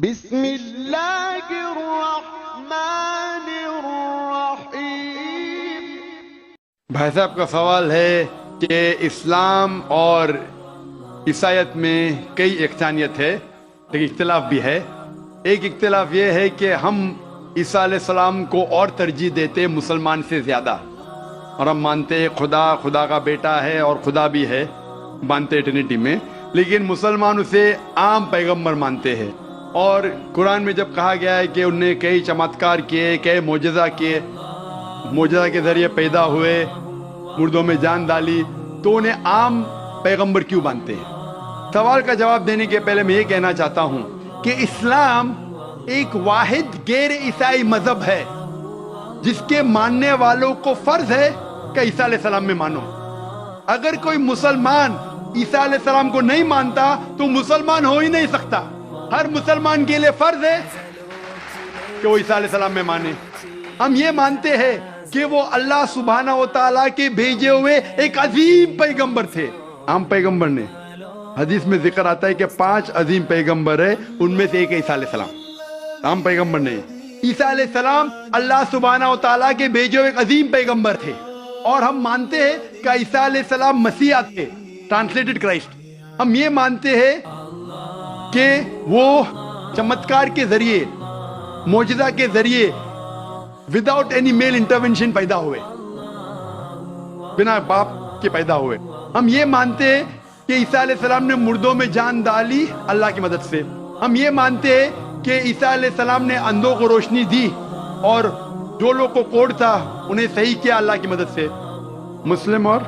بسم اللہ الرحمن الرحیم۔ بھائی صاحب کا سوال ہے کہ اسلام اور عیسائیت میں کئی یکسانیت ہے لیکن اختلاف بھی ہے۔ ایک اختلاف یہ ہے کہ ہم عیسیٰ علیہ السلام کو اور ترجیح دیتے مسلمان سے زیادہ، اور ہم مانتے ہیں خدا کا بیٹا ہے اور خدا بھی ہے، مانتے ٹرینٹی میں، لیکن مسلمان اسے عام پیغمبر مانتے ہیں۔ اور قرآن میں جب کہا گیا ہے کہ انہوں نے کئی چمتکار کیے، کئی معجزہ کیے، معجزہ کے ذریعے پیدا ہوئے، مردوں میں جان ڈالی، تو انہیں عام پیغمبر کیوں مانتے ہیں؟ سوال کا جواب دینے کے پہلے میں یہ کہنا چاہتا ہوں کہ اسلام ایک واحد غیر عیسائی مذہب ہے جس کے ماننے والوں کو فرض ہے کہ عیسیٰ علیہ السلام میں مانو۔ اگر کوئی مسلمان عیسیٰ علیہ السلام کو نہیں مانتا تو مسلمان ہو ہی نہیں سکتا۔ ہر مسلمان کے لیے فرض ہے کہ وہ عیسیٰ علیہ السلام میں مانے۔ ہم یہ مانتے ہیں کہ وہ اللہ سبحانہ و تعالیٰ کے بھیجے ہوئے ایک عظیم پیغمبر تھے۔ عام پیغمبر نے، حدیث میں ذکر آتا ہے کہ 5 عظیم پیغمبر ہیں، ان میں سے ایک ہے عیسیٰ علیہ السلام، عام پیغمبر نہیں۔ عیسیٰ علیہ السلام اللہ سبحانہ و تعالیٰ کے بھیجے ہوئے ایک عظیم پیغمبر تھے، اور ہم مانتے ہیں کہ عیسیٰ علیہ السلام مسیح تھے، ٹرانسلیٹڈ کرائسٹ۔ ہم یہ مانتے ہیں کہ وہ چمتکار کے ذریعے، معجزہ کے ذریعے، وداؤٹ اینی میل انٹرونشن پیدا ہوئے، بنا باپ کے پیدا ہوئے۔ ہم یہ مانتے ہیں کہ عیسیٰ علیہ السلام نے مردوں میں جان ڈالی اللہ کی مدد سے۔ ہم یہ مانتے ہیں کہ عیسیٰ علیہ السلام نے اندھوں کو روشنی دی، اور جو لوگ کو کوڑ تھا انہیں صحیح کیا اللہ کی مدد سے۔ مسلم اور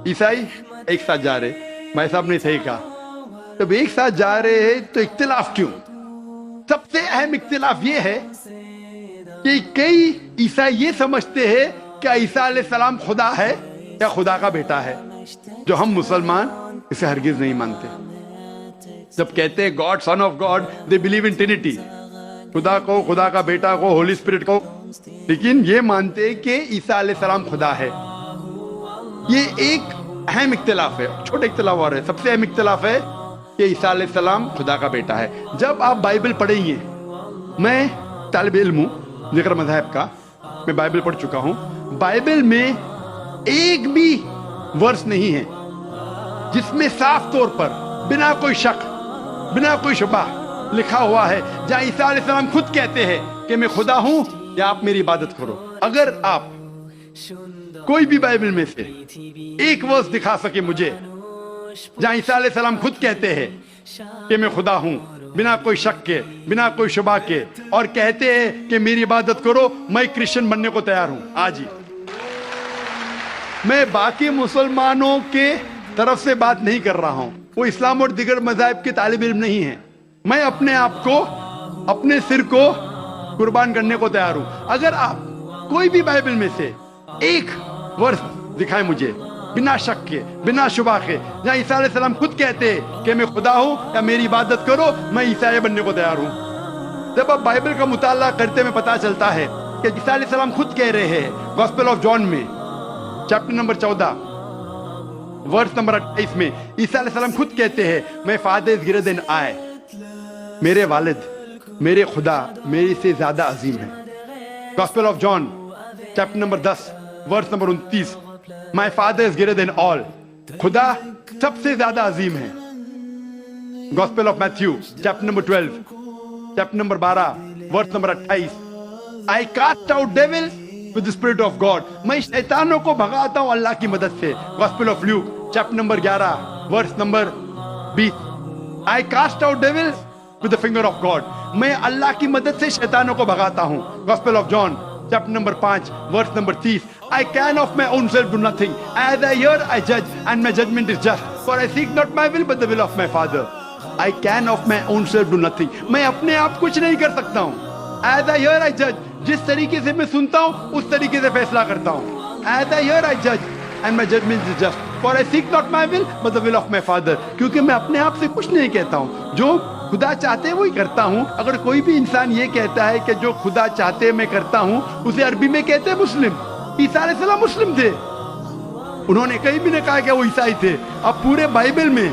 عیسائی ایک ساتھ جا رہے، بھائی صاحب نے صحیح کہا۔ جب ایک ساتھ جا رہے ہیں تو اختلاف کیوں؟ سب سے اہم اختلاف یہ ہے کہ کئی عیسائی یہ سمجھتے ہیں کہ عیسیٰ علیہ السلام خدا ہے یا خدا کا بیٹا ہے، جو ہم مسلمان اسے ہرگز نہیں مانتے۔ جب کہتے ہیں God, son of God, they believe in Trinity, خدا کو، خدا کا بیٹا کو، ہولی اسپرٹ کو، لیکن یہ مانتے ہیں کہ عیسیٰ علیہ السلام خدا ہے۔ یہ ایک اہم اختلاف ہے۔ چھوٹے اختلاف اور ہے، سب سے اہم اختلاف ہے کہ عیسیٰ علیہ السلام خدا کا بیٹا ہے۔ جب آپ بائبل پڑھیں گے، میں طالب علم ہوں ذکر مذاہب کا، میں بائبل پڑھ چکا ہوں، بائبل میں ایک بھی ورس نہیں ہے جس میں صاف طور پر بنا کوئی شک، بنا کوئی شبہ لکھا ہوا ہے جہاں عیسیٰ علیہ السلام خود کہتے ہیں کہ میں خدا ہوں یا آپ میری عبادت کرو۔ اگر آپ کوئی بھی بائبل میں سے ایک ورس دکھا سکے مجھے جہاں عیسیٰ علیہ السلام خود کہتے ہیں کہ میں خدا ہوں بنا کوئی شک کے، بنا کوئی شبہ کے، اور کہتے ہیں کہ میری عبادت کرو، میں کرسچن بننے کو تیار ہوں آج ہی۔ میں باقی مسلمانوں کے طرف سے بات نہیں کر رہا ہوں، وہ اسلام اور دیگر مذاہب کے طالب علم نہیں ہیں۔ میں اپنے آپ کو، اپنے سر کو قربان کرنے کو تیار ہوں۔ اگر آپ کوئی بھی بائبل میں سے ایک ورس دکھائیں مجھے بنا شک کے، بنا شبہ کے، جہاں عیسیٰ علیہ السلام خود کہتے ہیں کہ میں خدا ہوں یا میری عبادت کرو، میں عیسائی بننے کو تیار ہوں۔ جب آپ بائبل کا مطالعہ کرتے میں پتا چلتا ہے کہ عیسیٰ علیہ السلام خود کہہ رہے ہیں گاسپل آف جان میں چیپٹر نمبر 14 ورس نمبر 28 میں، عیسیٰ علیہ السلام خود کہتے ہیں میں فادر از گریٹر دین آئی، میرے والد، میرے خدا میرے سے زیادہ عظیم ہے۔ Gospel of John chapter number 10 verse number 29، my father is greater than all, خدا سب سے زیادہ عظیم ہے۔ Gospel of Matthew chapter number 12 chapter number 12 verse number 28، I cast out devil with the spirit of God، میں شیطانوں کو بھگاتا ہوں اللہ کی مدد سے۔ Gospel of Luke chapter number 11 verse number 20، I cast out devils with the finger of God، میں اللہ کی مدد سے شیطانوں کو بھگاتا ہوں۔ Gospel of John chapter number 5 verse number 30، I can of my own self do nothing، as I hear I judge and my judgment is just، for I seek not my will but the will of my Father۔ I can of my own self do nothing، میں اپنے آپ کچھ نہیں کر سکتا ہوں۔ As I hear I judge، جس طریقے سے میں سنتا ہوں اس طریقے سے فیصلہ کرتا ہوں۔ As I hear I judge and my judgment is just، for I seek not my will but the will of my Father، کیونکہ میں اپنے آپ سے کچھ نہیں کہتا ہوں، جو خدا چاہتے وہی کرتا ہوں۔ اگر کوئی بھی انسان یہ کہتا ہے کہ جو خدا چاہتے میں کرتا ہوں، اسے عربی میں کہتے ہیں مسلم۔ عیسیٰ علیہ السلام مسلم تھے، انہوں نے کہیں بھی نہیں کہا کہ وہ عیسائی تھے۔ اب پورے بائبل میں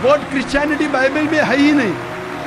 ورڈ کرسچینٹی بائبل میں ہے ہی نہیں،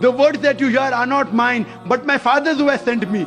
The words that you hear are not mine, but my Father who has sent me।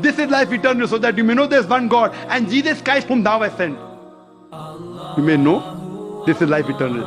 This is life eternal, so that you may know there is one God and Jesus Christ whom thou hast sent। You may know this is life eternal।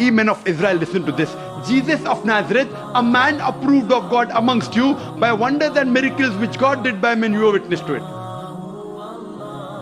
Ye men of Israel, listen to this. Jesus of Nazareth, a man approved of God amongst you by wonders and miracles which God did by men, you are witness to it।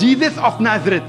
Jesus of Nazareth,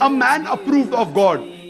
a man approved of God,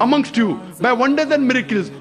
amongst you by wonders and miracles,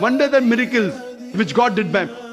wonders and miracles which God did by him,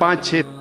5-6।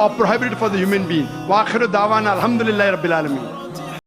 or prohibited for the human being? Wa akhiru da'wana alhamdulillahi rabbil alamin।